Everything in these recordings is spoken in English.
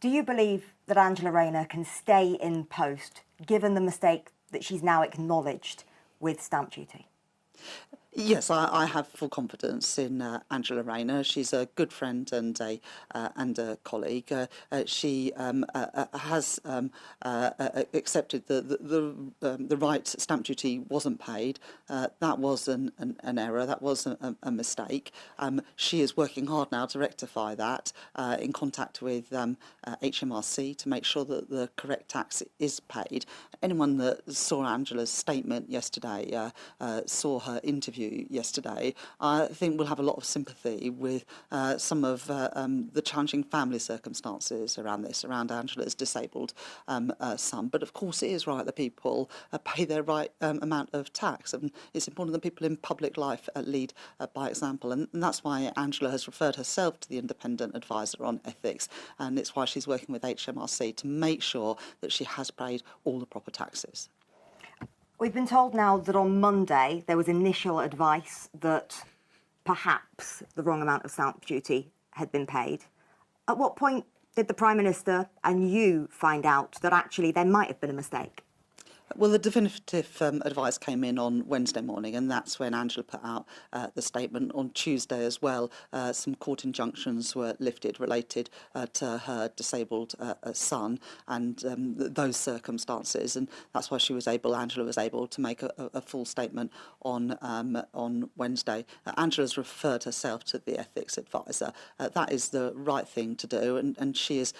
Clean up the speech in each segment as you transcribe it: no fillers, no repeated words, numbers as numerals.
Do you believe that Angela Rayner can stay in post, given the mistake that she's now acknowledged with stamp duty? Yes, I have full confidence in Angela Rayner. She's a good friend and a colleague. She has accepted the right stamp duty wasn't paid. That was an error. That was a mistake. She is working hard now to rectify that, in contact with HMRC to make sure that the correct tax is paid. Anyone that saw Angela's statement yesterday, saw her interview yesterday, I think we'll have a lot of sympathy with some of the challenging family circumstances around this, around Angela's disabled son. But of course it is right that people pay their right amount of tax, and it's important that people in public life lead by example, and that's why Angela has referred herself to the independent advisor on ethics, and it's why she's working with HMRC to make sure that she has paid all the proper taxes. We've been told now that on Monday there was initial advice that perhaps the wrong amount of stamp duty had been paid. At what point did the Prime Minister and you find out that actually there might have been a mistake? Well, the definitive advice came in on Wednesday morning, and that's when Angela put out the statement. On Tuesday as well, some court injunctions were lifted related to her disabled son and those circumstances, and that's why Angela was able to make a full statement on Wednesday. Angela's referred herself to the ethics advisor. That is the right thing to do, and she is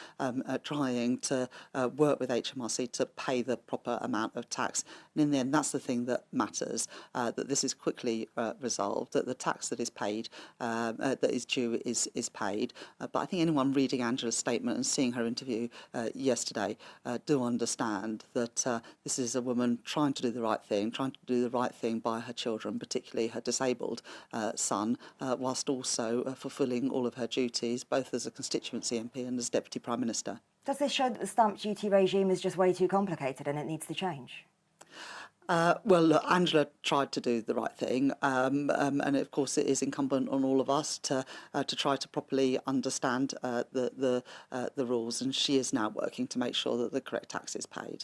trying to work with HMRC to pay the proper amount of tax. And in the end, that's the thing that matters, that this is quickly resolved, that the tax that is paid, that is due, is paid. But I think anyone reading Angela's statement and seeing her interview yesterday do understand that this is a woman trying to do the right thing by her children, particularly her disabled son, whilst also fulfilling all of her duties, both as a constituency MP and as Deputy Prime Minister. Does this show that the stamp duty regime is just way too complicated and it needs to change? Well, look, Angela tried to do the right thing, and of course it is incumbent on all of us to try to properly understand the rules, and she is now working to make sure that the correct tax is paid.